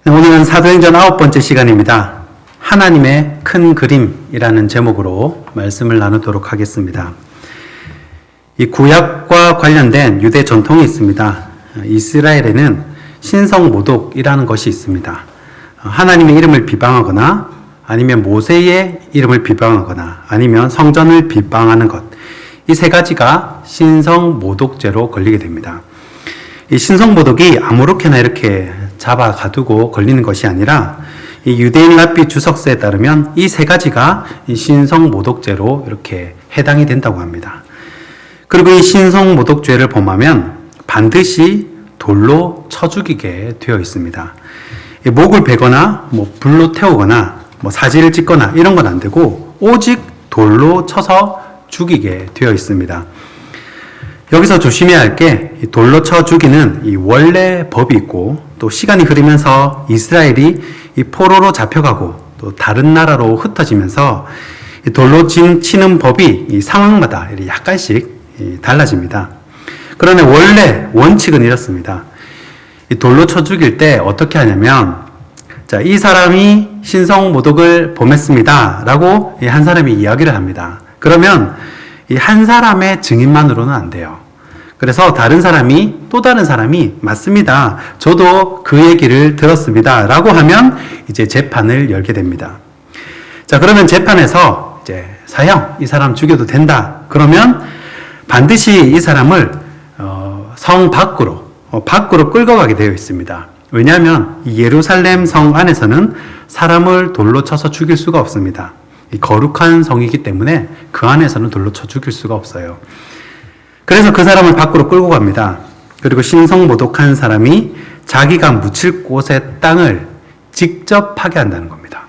네, 오늘은 사도행전 9번째 시간입니다. 하나님의 큰 그림이라는 제목으로 말씀을 나누도록 하겠습니다. 이 구약과 관련된 유대 전통이 있습니다. 이스라엘에는 신성모독이라는 것이 있습니다. 하나님의 이름을 비방하거나 아니면 모세의 이름을 비방하거나 아니면 성전을 비방하는 것, 이 세 가지가 신성모독죄로 걸리게 됩니다. 이 신성모독이 아무렇게나 이렇게 잡아 가두고 걸리는 것이 아니라 이 유대인 랍비 주석서에 따르면 이 세 가지가 이 신성모독죄로 이렇게 해당이 된다고 합니다. 그리고 이 신성모독죄를 범하면 반드시 돌로 쳐 죽이게 되어 있습니다. 목을 베거나 불로 태우거나 사지를 찢거나 이런 건 안 되고 오직 돌로 쳐서 죽이게 되어 있습니다. 여기서 조심해야 할 게 돌로 쳐 죽이는 이 원래 법이 있고 또 시간이 흐르면서 이스라엘이 이 포로로 잡혀가고 또 다른 나라로 흩어지면서 돌로 치는 법이 이 상황마다 약간씩 달라집니다. 그러나 원래 원칙은 이렇습니다. 이 돌로 쳐 죽일 때 어떻게 하냐면, 자, 이 사람이 신성모독을 범했습니다 라고 한 사람이 이야기를 합니다. 그러면 이 한 사람의 증인만으로는 안 돼요. 그래서 또 다른 사람이 맞습니다, 저도 그 얘기를 들었습니다 라고 하면 이제 재판을 열게 됩니다. 자, 그러면 재판에서 이제 사형, 이 사람 죽여도 된다 그러면 반드시 이 사람을 성 밖으로 끌고 가게 되어 있습니다. 왜냐하면 예루살렘 성 안에서는 사람을 돌로 쳐서 죽일 수가 없습니다. 이 거룩한 성이기 때문에 그 안에서는 돌로 쳐 죽일 수가 없어요. 그래서 그 사람을 밖으로 끌고 갑니다. 그리고 신성모독한 사람이 자기가 묻힐 곳의 땅을 직접 파괴한다는 겁니다.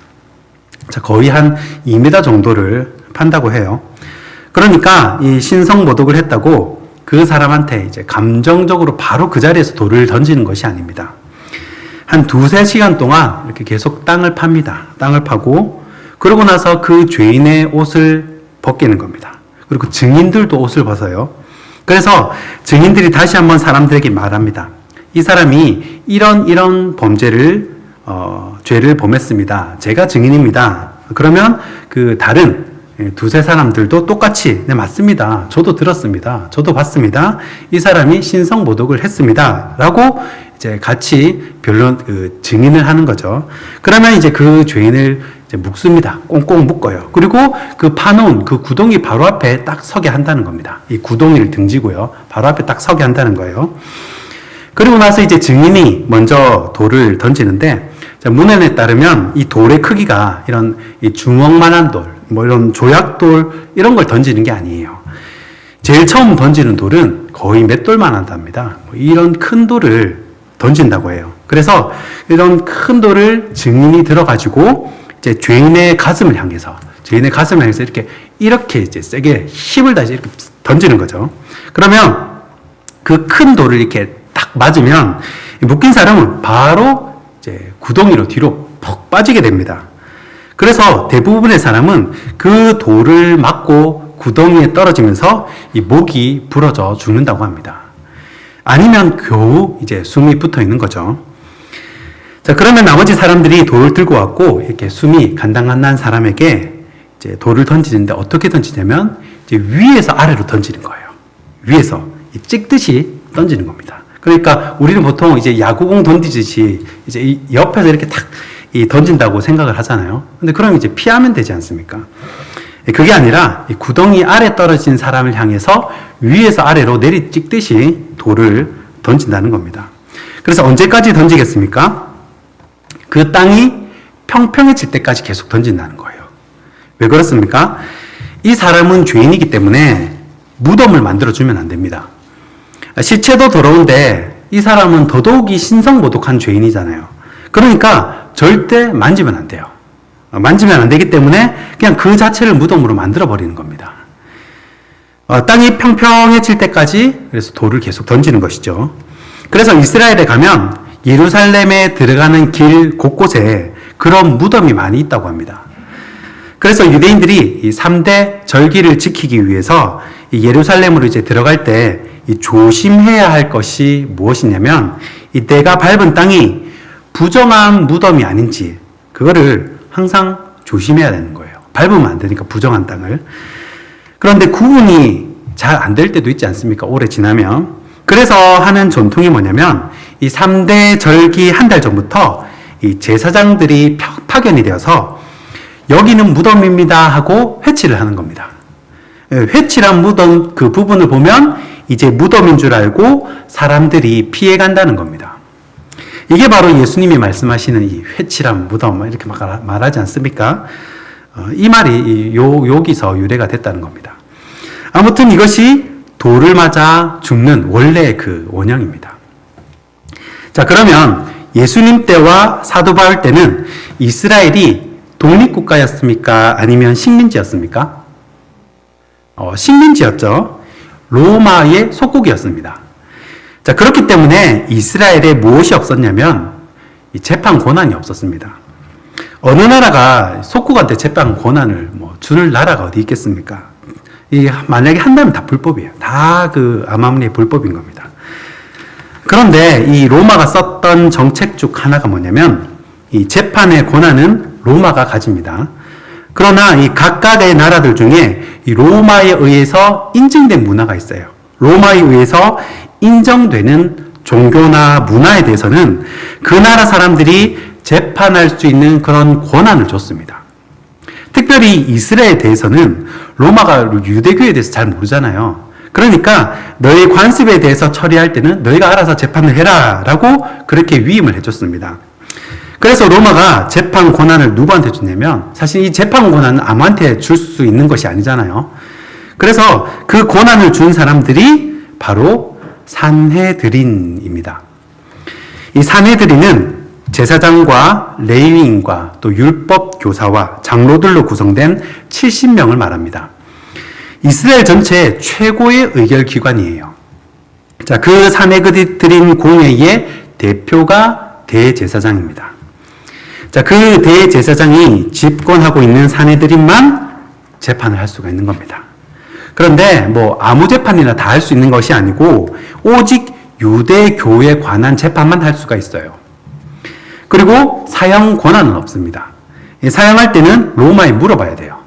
자, 거의 한 2m 정도를 판다고 해요. 그러니까 이 신성모독을 했다고 그 사람한테 이제 감정적으로 바로 그 자리에서 돌을 던지는 것이 아닙니다. 한 2-3시간 동안 이렇게 계속 땅을 팝니다. 땅을 파고 그러고 나서 그 죄인의 옷을 벗기는 겁니다. 그리고 증인들도 옷을 벗어요. 그래서 증인들이 다시 한번 사람들에게 말합니다. 이 사람이 이런 죄를 범했습니다. 제가 증인입니다. 그러면 그 다른 2-3 사람들도 똑같이 네, 맞습니다, 저도 들었습니다, 저도 봤습니다, 이 사람이 신성모독을 했습니다 라고 이제 같이 증인을 하는 거죠. 그러면 이제 그 죄인을 이제 묶습니다. 꽁꽁 묶어요. 그리고 그 파놓은 그 구덩이 바로 앞에 딱 서게 한다는 겁니다. 이 구덩이를 등지고요, 바로 앞에 딱 서게 한다는 거예요. 그리고 나서 이제 증인이 먼저 돌을 던지는데, 문헌에 따르면 이 돌의 크기가 이런 이 주먹만한 돌, 이런 조약돌 이런 걸 던지는 게 아니에요. 제일 처음 던지는 돌은 거의 맷돌만 한답니다. 이런 큰 돌을 던진다고 해요. 그래서 이런 큰 돌을 증인이 들어가지고 이제 죄인의 가슴을 향해서 이렇게 이제 세게 힘을 다시 이렇게 던지는 거죠. 그러면 그 큰 돌을 이렇게 딱 맞으면 묶인 사람은 바로 이제 구덩이로 뒤로 퍽 빠지게 됩니다. 그래서 대부분의 사람은 그 돌을 맞고 구덩이에 떨어지면서 이 목이 부러져 죽는다고 합니다. 아니면 겨우 이제 숨이 붙어 있는 거죠. 자, 그러면 나머지 사람들이 돌을 들고 왔고 이렇게 숨이 간당간당한 사람에게 이제 돌을 던지는데 어떻게 던지냐면 이제 위에서 아래로 던지는 거예요. 위에서 찍듯이 던지는 겁니다. 그러니까 우리는 보통 이제 야구공 던지듯이 이제 옆에서 이렇게 탁 던진다고 생각을 하잖아요. 근데 그럼 이제 피하면 되지 않습니까? 그게 아니라 이 구덩이 아래 떨어진 사람을 향해서 위에서 아래로 내리 찍듯이 돌을 던진다는 겁니다. 그래서 언제까지 던지겠습니까? 그 땅이 평평해질 때까지 계속 던진다는 거예요. 왜 그렇습니까? 이 사람은 죄인이기 때문에 무덤을 만들어주면 안 됩니다. 시체도 더러운데 이 사람은 더더욱이 신성모독한 죄인이잖아요. 그러니까 절대 만지면 안 돼요. 만지면 안 되기 때문에 그냥 그 자체를 무덤으로 만들어버리는 겁니다. 땅이 평평해질 때까지 그래서 돌을 계속 던지는 것이죠. 그래서 이스라엘에 가면 예루살렘에 들어가는 길 곳곳에 그런 무덤이 많이 있다고 합니다. 그래서 유대인들이 이 3대 절기를 지키기 위해서 이 예루살렘으로 이제 들어갈 때 이 조심해야 할 것이 무엇이냐면 이 내가 밟은 땅이 부정한 무덤이 아닌지 그거를 항상 조심해야 되는 거예요. 밟으면 안 되니까 부정한 땅을. 그런데 구분이 잘 안 될 때도 있지 않습니까? 오래 지나면. 그래서 하는 전통이 뭐냐면 이 3대 절기 한 달 전부터 이 제사장들이 파견이 되어서 여기는 무덤입니다 하고 회치를 하는 겁니다. 회치란 무덤 그 부분을 보면 이제 무덤인 줄 알고 사람들이 피해 간다는 겁니다. 이게 바로 예수님이 말씀하시는 이 회치란 무덤 이렇게 말하지 않습니까? 이 말이 여기서 유래가 됐다는 겁니다. 아무튼 이것이 돌을 맞아 죽는 원래의 그 원형입니다. 자, 그러면 예수님 때와 사도 바울 때는 이스라엘이 독립국가였습니까? 아니면 식민지였습니까? 식민지였죠. 로마의 속국이었습니다. 자, 그렇기 때문에 이스라엘에 무엇이 없었냐면 이 재판 권한이 없었습니다. 어느 나라가 속국한테 재판 권한을 줄 나라가 어디 있겠습니까? 만약에 한다면 다 불법이에요. 다 그 암암리의 불법인 겁니다. 그런데 이 로마가 썼던 정책 중 하나가 뭐냐면 이 재판의 권한은 로마가 가집니다. 그러나 이 각각의 나라들 중에 이 로마에 의해서 인증된 문화가 있어요. 로마에 의해서 인정되는 종교나 문화에 대해서는 그 나라 사람들이 재판할 수 있는 그런 권한을 줬습니다. 특별히 이스라엘에 대해서는 로마가 유대교에 대해서 잘 모르잖아요. 그러니까 너희 관습에 대해서 처리할 때는 너희가 알아서 재판을 해라 라고 그렇게 위임을 해줬습니다. 그래서 로마가 재판 권한을 누구한테 줬냐면 사실 이 재판 권한은 아무한테 줄 수 있는 것이 아니잖아요. 그래서 그 권한을 준 사람들이 바로 산헤드린입니다. 이 산헤드린은 제사장과 레위인과 또 율법 교사와 장로들로 구성된 70명을 말합니다. 이스라엘 전체의 최고의 의결 기관이에요. 자, 그 산헤드린 공회의 대표가 대제사장입니다. 자, 그 대제사장이 집권하고 있는 산헤드린만 재판을 할 수가 있는 겁니다. 그런데 아무 재판이나 다 할 수 있는 것이 아니고 오직 유대교에 관한 재판만 할 수가 있어요. 그리고 사형 권한은 없습니다. 사형할 때는 로마에 물어봐야 돼요.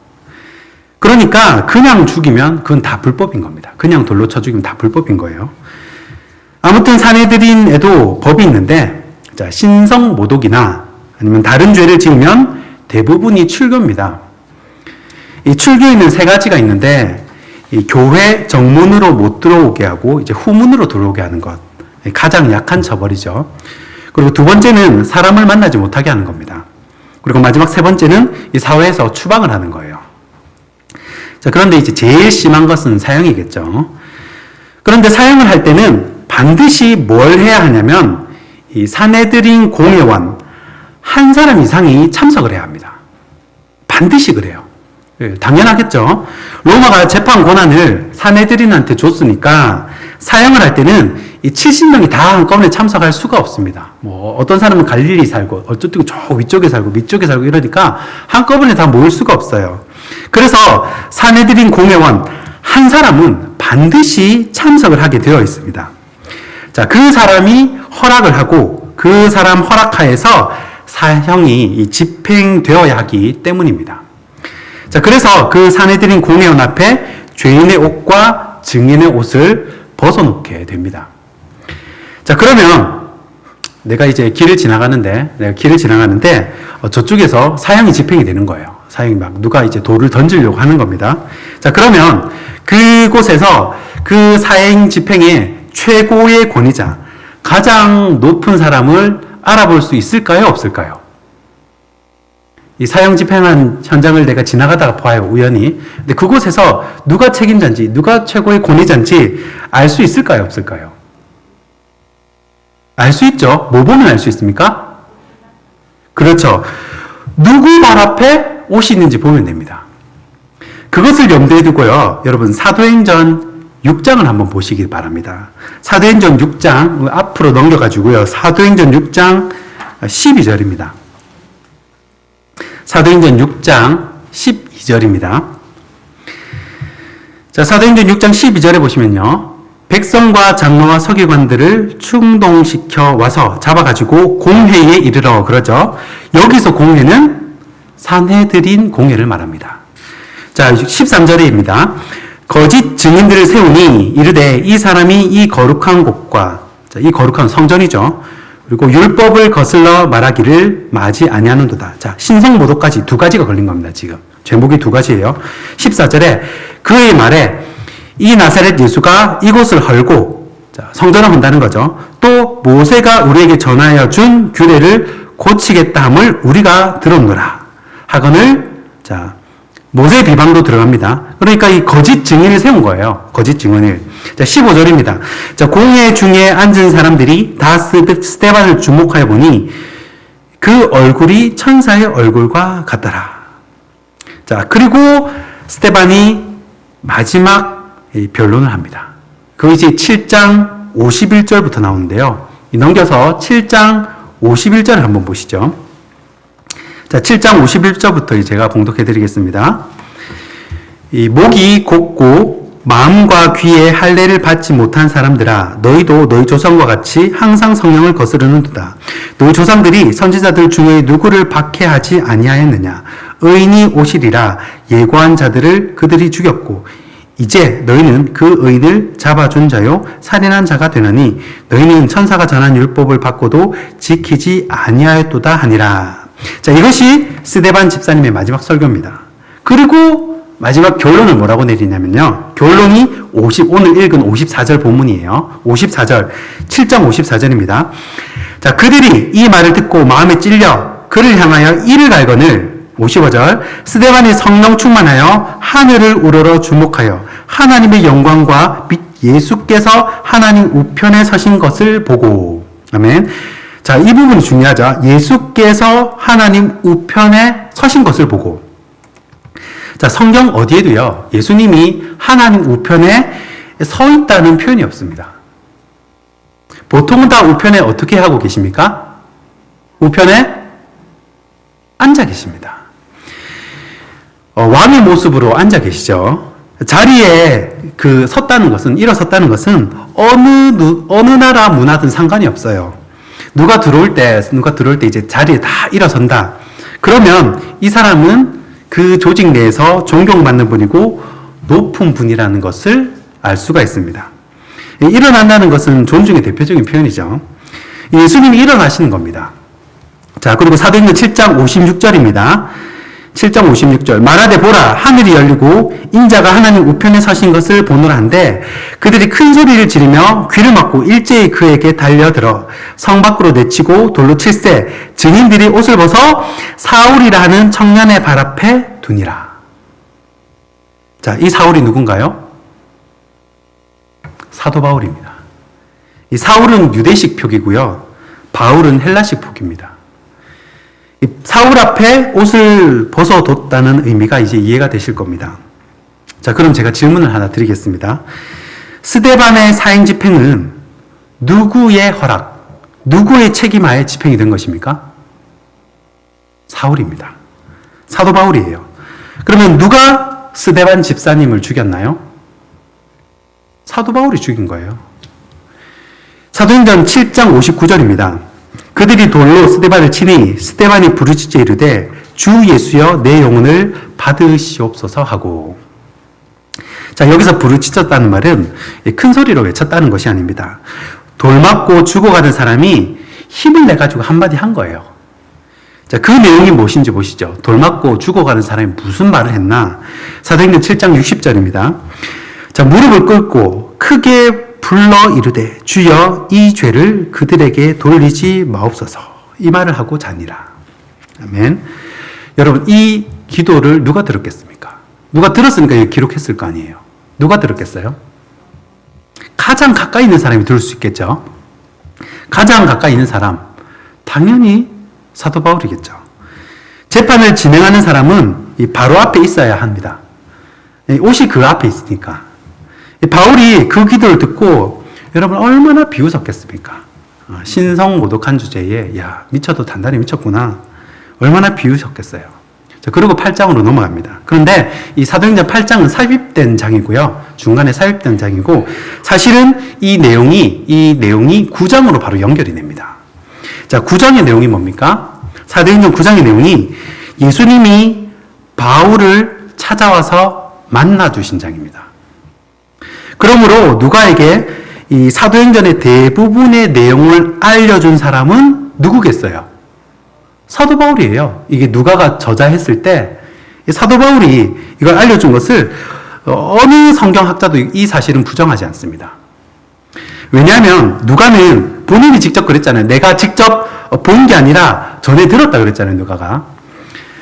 그러니까 그냥 죽이면 그건 다 불법인 겁니다. 그냥 돌로 쳐 죽이면 다 불법인 거예요. 아무튼 산헤드린에도 법이 있는데 자, 신성 모독이나 아니면 다른 죄를 지으면 대부분이 출교입니다. 이 출교에는 세 가지가 있는데 이 교회 정문으로 못 들어오게 하고 이제 후문으로 들어오게 하는 것. 가장 약한 처벌이죠. 그리고 두 번째는 사람을 만나지 못하게 하는 겁니다. 그리고 마지막 세 번째는 이 사회에서 추방을 하는 거예요. 자, 그런데 이제 제일 심한 것은 사형이겠죠. 그런데 사형을 할 때는 반드시 뭘 해야 하냐면 이 산헤드린 공회원 한 사람 이상이 참석을 해야 합니다. 반드시 그래요. 당연하겠죠. 로마가 재판 권한을 산헤드린한테 줬으니까 사형을 할 때는 이 70명이 다 한꺼번에 참석할 수가 없습니다. 어떤 사람은 갈릴리 살고 어쨌든 저 위쪽에 살고 밑쪽에 살고 이러니까 한꺼번에 다 모일 수가 없어요. 그래서 산헤드린 공회원 한 사람은 반드시 참석을 하게 되어 있습니다. 자, 그 사람이 허락을 하고 그 사람 허락하에서 사형이 집행되어야 하기 때문입니다. 자, 그래서 그 산헤드린 공회원 앞에 죄인의 옷과 증인의 옷을 벗어놓게 됩니다. 자, 그러면 내가 길을 지나가는데 저쪽에서 사형이 집행이 되는 거예요. 사형이 누가 돌을 던지려고 하는 겁니다. 자, 그러면 그곳에서 그 사형 집행의 최고의 권위자, 가장 높은 사람을 알아볼 수 있을까요? 없을까요? 이 사형 집행한 현장을 내가 지나가다가 봐요, 우연히. 근데 그곳에서 누가 책임자인지, 누가 최고의 권위자인지 알 수 있을까요? 없을까요? 알 수 있죠? 뭐 보면 알 수 있습니까? 그렇죠. 누구 발 앞에 옷이 있는지 보면 됩니다. 그것을 염두에 두고요, 여러분, 사도행전 6장을 한번 보시기 바랍니다. 사도행전 6장, 앞으로 넘겨가지고요, 사도행전 6장 12절입니다. 사도행전 6장 12절입니다. 자, 사도행전 6장 12절에 보시면요, 백성과 장로와 서기관들을 충동시켜 와서 잡아가지고 공회에 이르러 그러죠. 여기서 공회는 산헤드린 공회를 말합니다. 자, 13절입니다. 거짓 증인들을 세우니 이르되 이 사람이 이 거룩한 곳과, 자, 이 거룩한 성전이죠. 그리고 율법을 거슬러 말하기를 마지 아니하는도다. 자, 신성모독까지 두 가지가 걸린 겁니다. 지금 제목이 두 가지예요. 14절에 그의 말에 이 나사렛 예수가 이곳을 헐고, 자, 성전을 헌다는 거죠. 또 모세가 우리에게 전하여 준 규례를 고치겠다 함을 우리가 들었노라 하거늘, 자, 모세의 비방도 들어갑니다. 그러니까 이 거짓 증인을 세운 거예요. 거짓 증인을. 자, 15절입니다. 자, 공회 중에 앉은 사람들이 다 스데반을 주목하여 보니 그 얼굴이 천사의 얼굴과 같더라. 자, 그리고 스데반이 마지막 변론을 합니다. 그 이제 7장 51절부터 나오는데요. 넘겨서 7장 51절을 한번 보시죠. 자, 7장 51절부터 제가 봉독해 드리겠습니다. 이 목이 곧고 마음과 귀에 할례를 받지 못한 사람들아, 너희도 너희 조상과 같이 항상 성령을 거스르는도다. 너희 조상들이 선지자들 중에 누구를 박해하지 아니하였느냐? 의인이 오시리라 예고한 자들을 그들이 죽였고, 이제 너희는 그 의인을 잡아준 자요 살인한 자가 되느니 너희는 천사가 전한 율법을 받고도 지키지 아니하였도다 하니라. 자, 이것이 스데반 집사님의 마지막 설교입니다. 그리고 마지막 결론을 뭐라고 내리냐면요. 결론이 오늘 읽은 54절 본문이에요. 54절, 7장 54절입니다. 자, 그들이 이 말을 듣고 마음에 찔려 그를 향하여 이를 갈거늘, 55절, 스데반이 성령 충만하여 하늘을 우러러 주목하여 하나님의 영광과 및 예수께서 하나님 우편에 서신 것을 보고. 아멘. 자, 이 부분이 중요하죠. 예수께서 하나님 우편에 서신 것을 보고. 자, 성경 어디에도요, 예수님이 하나님 우편에 서 있다는 표현이 없습니다. 보통은 다 우편에 어떻게 하고 계십니까? 우편에 앉아 계십니다. 왕의 모습으로 앉아 계시죠. 자리에 섰다는 것은, 일어섰다는 것은 어느 나라 문화든 상관이 없어요. 누가 들어올 때 이제 자리에 다 일어선다. 그러면 이 사람은 그 조직 내에서 존경받는 분이고 높은 분이라는 것을 알 수가 있습니다. 일어난다는 것은 존중의 대표적인 표현이죠. 예수님이 일어나시는 겁니다. 자, 그리고 사도행전 7장 56절입니다. 7장 56절. 말하되 보라, 하늘이 열리고 인자가 하나님 우편에 서신 것을 보노라 한데 그들이 큰 소리를 지르며 귀를 막고 일제히 그에게 달려들어 성 밖으로 내치고 돌로 칠세 증인들이 옷을 벗어 사울이라 하는 청년의 발 앞에 두니라. 자, 이 사울이 누군가요? 사도 바울입니다. 이 사울은 유대식 표기고요. 바울은 헬라식 표기입니다. 사울 앞에 옷을 벗어뒀다는 의미가 이제 이해가 되실 겁니다. 자, 그럼 제가 질문을 하나 드리겠습니다. 스데반의 사형 집행은 누구의 허락, 누구의 책임하에 집행이 된 것입니까? 사울입니다. 사도 바울이에요. 그러면 누가 스데반 집사님을 죽였나요? 사도 바울이 죽인 거예요. 사도행전 7장 59절입니다. 그들이 돌로 스데반을 치니 스데반이 부르짖어 이르되 주 예수여 내 영혼을 받으시옵소서 하고. 자, 여기서 부르짖었다는 말은 큰 소리로 외쳤다는 것이 아닙니다. 돌 맞고 죽어가는 사람이 힘을 내가지고 한마디 한 거예요. 자, 그 내용이 무엇인지 보시죠. 돌 맞고 죽어가는 사람이 무슨 말을 했나? 사도행전 7장 60절입니다. 자, 무릎을 꿇고 크게 불러 이르되 주여 이 죄를 그들에게 돌리지 마옵소서. 이 말을 하고 자니라. 아멘. 여러분, 이 기도를 누가 들었겠습니까? 누가 들었으니까 기록했을 거 아니에요. 누가 들었겠어요? 가장 가까이 있는 사람이 들을 수 있겠죠. 가장 가까이 있는 사람, 당연히 사도 바울이겠죠. 재판을 진행하는 사람은 바로 앞에 있어야 합니다. 옷이 그 앞에 있으니까. 바울이 그 기도를 듣고 여러분 얼마나 비웃었겠습니까? 신성 모독한 주제에 야, 미쳐도 단단히 미쳤구나. 얼마나 비웃었겠어요. 자, 그리고 8장으로 넘어갑니다. 그런데 이 사도행전 8장은 삽입된 장이고요. 중간에 삽입된 장이고, 사실은 이 내용이 9장으로 바로 연결이 됩니다. 자, 9장의 내용이 뭡니까? 사도행전 9장의 내용이 예수님이 바울을 찾아와서 만나주신 장입니다. 그러므로 누가에게 이 사도행전의 대부분의 내용을 알려준 사람은 누구겠어요? 사도 바울이에요. 이게 누가가 저자했을 때 사도 바울이 이걸 알려준 것을 어느 성경학자도 이 사실은 부정하지 않습니다. 왜냐하면 누가는 본인이 직접 그랬잖아요. 내가 직접 본 게 아니라 전해 들었다 그랬잖아요. 누가가.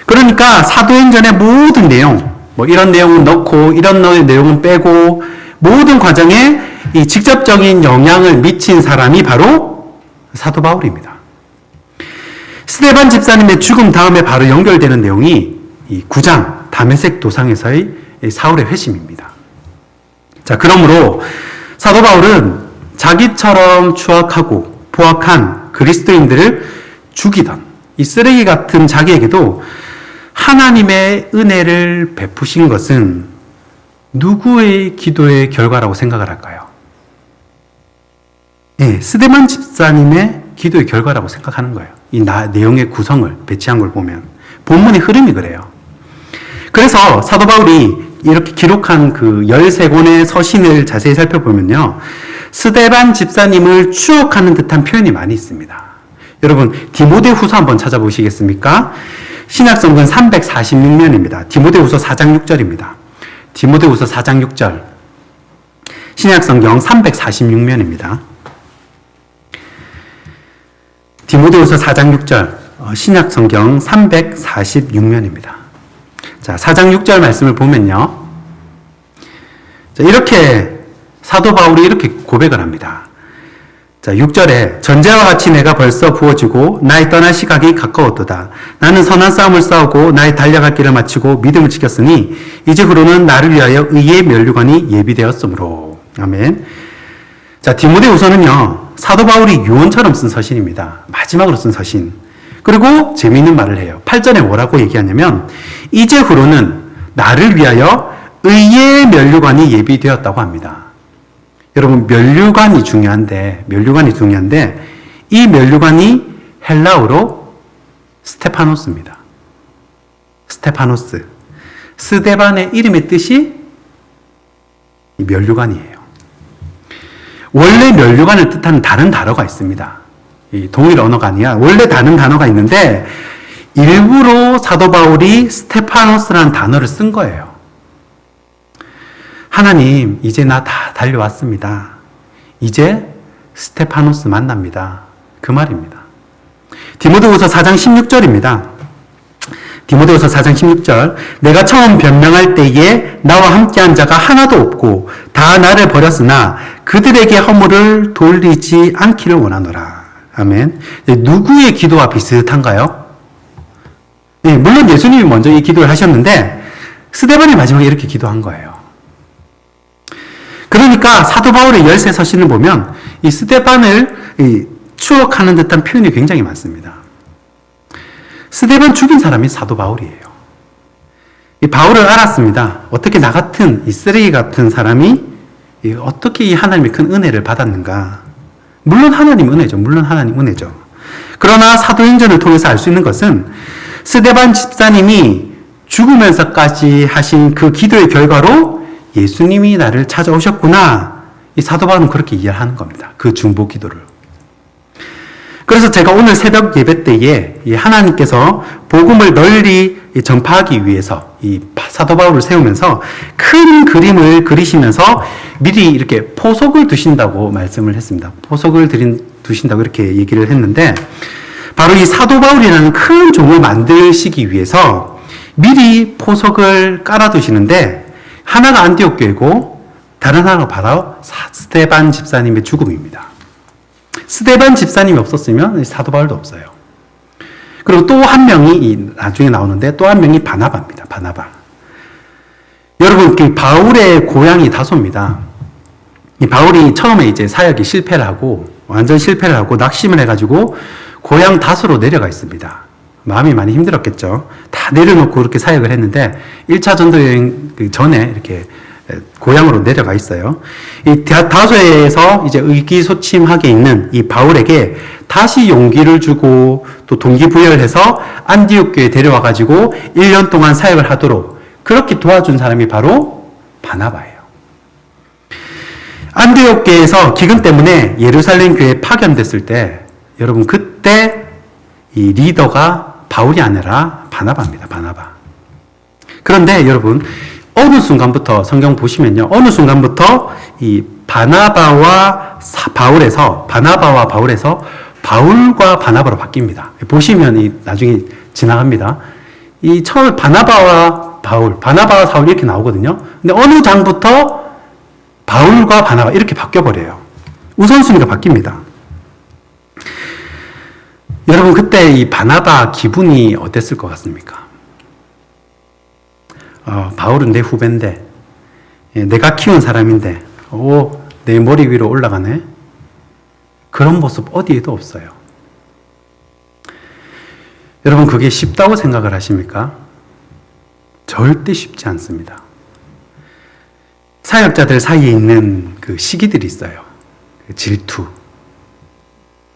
그러니까 사도행전의 모든 내용, 뭐 이런 내용은 넣고 이런 내용은 빼고 모든 과정에 이 직접적인 영향을 미친 사람이 바로 사도 바울입니다. 스데반 집사님의 죽음 다음에 바로 연결되는 내용이 이 9장 다메섹 도상에서의 사울의 회심입니다. 자, 그러므로 사도 바울은 자기처럼 추악하고 포악한 그리스도인들을 죽이던 이 쓰레기 같은 자기에게도 하나님의 은혜를 베푸신 것은 누구의 기도의 결과라고 생각을 할까요? 네, 스데반 집사님의 기도의 결과라고 생각하는 거예요. 이 내용의 구성을 배치한 걸 보면 본문의 흐름이 그래요. 그래서 사도 바울이 이렇게 기록한 그 13권의 서신을 자세히 살펴보면요, 스데반 집사님을 추억하는 듯한 표현이 많이 있습니다. 여러분, 디모데후서 한번 찾아보시겠습니까? 신약성경 346면입니다. 디모데후서 4장 6절입니다. 디모데후서 4장 6절. 신약성경 346면입니다. 디모데후서 4장 6절. 신약성경 346면입니다. 자, 4장 6절 말씀을 보면요. 자, 이렇게 사도 바울이 이렇게 고백을 합니다. 자, 6절에 전제와 같이 내가 벌써 부어지고 나의 떠날 시각이 가까웠도다. 나는 선한 싸움을 싸우고 나의 달려갈 길을 마치고 믿음을 지켰으니 이제후로는 나를 위하여 의의 면류관이 예비되었으므로. 아멘. 자, 디모데후서는요, 사도 바울이 유언처럼 쓴 서신입니다. 마지막으로 쓴 서신. 그리고 재미있는 말을 해요. 8절에 뭐라고 얘기하냐면 이제후로는 나를 위하여 의의 면류관이 예비되었다고 합니다. 여러분, 면류관이 중요한데 이 면류관이 헬라어로 스테파노스입니다. 스테파노스. 스데반의 이름의 뜻이 면류관이에요. 원래 면류관을 뜻하는 다른 단어가 있습니다. 이 동일 언어가 아니야. 원래 다른 단어가 있는데 일부러 사도 바울이 스테파노스라는 단어를 쓴 거예요. 하나님, 이제 나 다 달려왔습니다. 이제 스테파노스 만납니다. 그 말입니다. 디모데후서 4장 16절입니다. 디모데후서 4장 16절. 내가 처음 변명할 때에 나와 함께한 자가 하나도 없고 다 나를 버렸으나 그들에게 허물을 돌리지 않기를 원하노라. 아멘. 누구의 기도와 비슷한가요? 네, 물론 예수님이 먼저 이 기도를 하셨는데 스데반이 마지막에 이렇게 기도한 거예요. 그러니까 사도 바울의 열세 서신을 보면 이 스데반을 추억하는 듯한 표현이 굉장히 많습니다. 스데반 죽인 사람이 사도 바울이에요. 이 바울을 알았습니다. 어떻게 나 같은 이 쓰레기 같은 사람이 어떻게 이 하나님의 큰 은혜를 받았는가. 물론 하나님 은혜죠. 그러나 사도행전을 통해서 알 수 있는 것은 스데반 집사님이 죽으면서까지 하신 그 기도의 결과로 예수님이 나를 찾아오셨구나. 이 사도 바울은 그렇게 이해하는 겁니다. 그 중보 기도를. 그래서 제가 오늘 새벽 예배 때에 하나님께서 복음을 널리 전파하기 위해서 이 사도 바울을 세우면서 큰 그림을 그리시면서 미리 이렇게 포석을 두신다고 말씀을 했습니다. 포석을 두신다고 이렇게 얘기를 했는데 바로 이 사도 바울이라는 큰 종을 만드시기 위해서 미리 포석을 깔아두시는데 하나가 안디옥 교회고 다른 하나가 바로 스데반 집사님의 죽음입니다. 스데반 집사님이 없었으면 사도 바울도 없어요. 그리고 또 한 명이 나중에 나오는데 또 한 명이 바나바입니다. 바나바. 여러분, 그 바울의 고향이 다소입니다. 이 바울이 처음에 이제 사역이 완전 실패를 하고 낙심을 해가지고 고향 다소로 내려가 있습니다. 마음이 많이 힘들었겠죠. 다 내려놓고 그렇게 사역을 했는데 1차 전도 여행 전에 이렇게 고향으로 내려가 있어요. 이 다소에서 이제 의기소침하게 있는 이 바울에게 다시 용기를 주고 또 동기부여를 해서 안디옥 교회에 데려와 가지고 1년 동안 사역을 하도록 그렇게 도와준 사람이 바로 바나바예요. 안디옥 교회에서 기근 때문에 예루살렘 교회에 파견됐을 때 여러분 그때 이 리더가 바울이 아니라 바나바입니다. 바나바. 그런데 여러분 어느 순간부터 성경 보시면요. 어느 순간부터 이 바나바와 바울에서 바울과 바나바로 바뀝니다. 보시면 이 나중에 지나갑니다. 이 처음 바나바와 바나바와 사울 이렇게 나오거든요. 근데 어느 장부터 바울과 바나바 이렇게 바뀌어버려요. 우선순위가 바뀝니다. 여러분 그때 이 바나바 기분이 어땠을 것 같습니까? 바울은 내 후배인데 내가 키운 사람인데 내 머리 위로 올라가네? 그런 모습 어디에도 없어요. 여러분 그게 쉽다고 생각을 하십니까? 절대 쉽지 않습니다. 사역자들 사이에 있는 그 시기들이 있어요. 질투.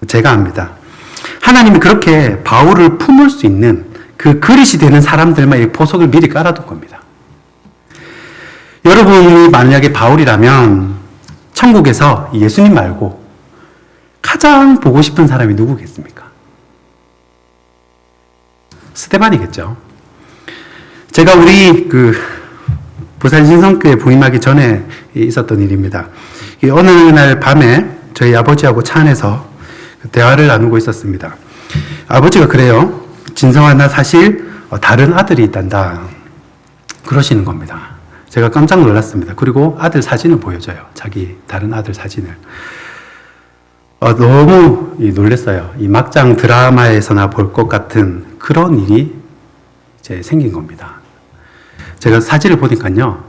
제가 압니다. 하나님이 그렇게 바울을 품을 수 있는 그 그릇이 되는 사람들만 이 보석을 미리 깔아둔 겁니다. 여러분이 만약에 바울이라면 천국에서 예수님 말고 가장 보고 싶은 사람이 누구겠습니까? 스데반이겠죠. 제가 우리 부산 신성교회 부임하기 전에 있었던 일입니다. 어느 날 밤에 저희 아버지하고 차 안에서 대화를 나누고 있었습니다. 아버지가 그래요. 진성아, 나 사실 다른 아들이 있단다. 그러시는 겁니다. 제가 깜짝 놀랐습니다. 그리고 아들 사진을 보여줘요. 자기 다른 아들 사진을. 너무 놀랐어요. 이 막장 드라마에서나 볼 것 같은 그런 일이 이제 생긴 겁니다. 제가 사진을 보니까요.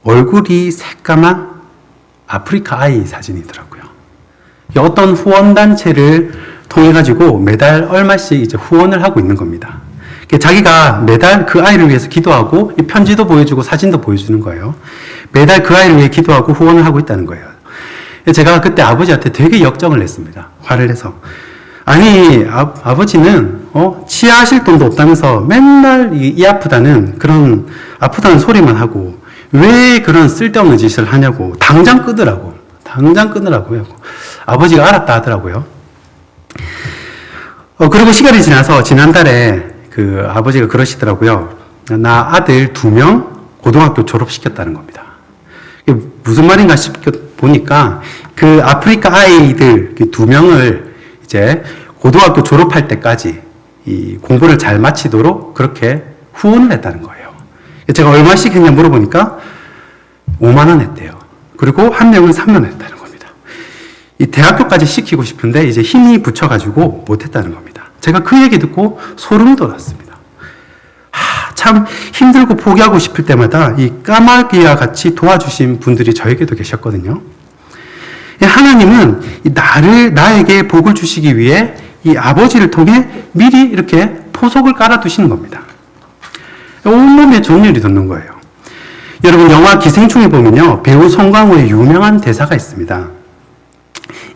얼굴이 새까만 아프리카 아이 사진이더라고요. 어떤 후원단체를 통해가지고 매달 얼마씩 이제 후원을 하고 있는 겁니다. 자기가 매달 그 아이를 위해서 기도하고 편지도 보여주고 사진도 보여주는 거예요. 매달 그 아이를 위해 기도하고 후원을 하고 있다는 거예요. 제가 그때 아버지한테 되게 역정을 냈습니다. 화를 내서. 아니, 아버지는 치아하실 돈도 없다면서 맨날 이 아프다는 소리만 하고 왜 그런 쓸데없는 짓을 하냐고 당장 끄더라고요. 아버지가 알았다 하더라고요. 그리고 시간이 지나서 지난달에 아버지가 그러시더라고요. 나 아들 2명 고등학교 졸업시켰다는 겁니다. 이게 무슨 말인가 보니까 그 아프리카 아이들 2명을 이제 고등학교 졸업할 때까지 이 공부를 잘 마치도록 그렇게 후원을 했다는 거예요. 제가 얼마씩 했냐 물어보니까 5만 원 했대요. 그리고 한 명은 3만 원 했다는 겁니다. 이 대학교까지 시키고 싶은데 이제 힘이 붙여가지고 못했다는 겁니다. 제가 그 얘기 듣고 소름이 돋았습니다. 참 힘들고 포기하고 싶을 때마다 이 까마귀와 같이 도와주신 분들이 저에게도 계셨거든요. 하나님은 나에게 복을 주시기 위해 이 아버지를 통해 미리 이렇게 포석을 깔아두시는 겁니다. 온몸에 종렬이 돋는 거예요. 여러분 영화 기생충에 보면요. 배우 송강호의 유명한 대사가 있습니다.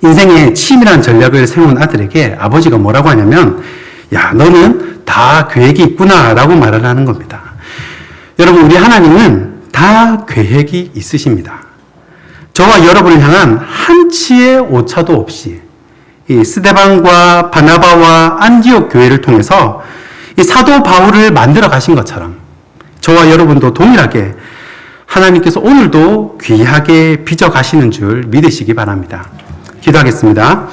인생에 치밀한 전략을 세운 아들에게 아버지가 뭐라고 하냐면 야 너는 다 계획이 있구나 라고 말을 하는 겁니다. 여러분 우리 하나님은 다 계획이 있으십니다. 저와 여러분을 향한 한치의 오차도 없이 이 스데반과 바나바와 안디옥 교회를 통해서 이 사도 바울을 만들어 가신 것처럼 저와 여러분도 동일하게 하나님께서 오늘도 귀하게 빚어 가시는 줄 믿으시기 바랍니다. 기도하겠습니다.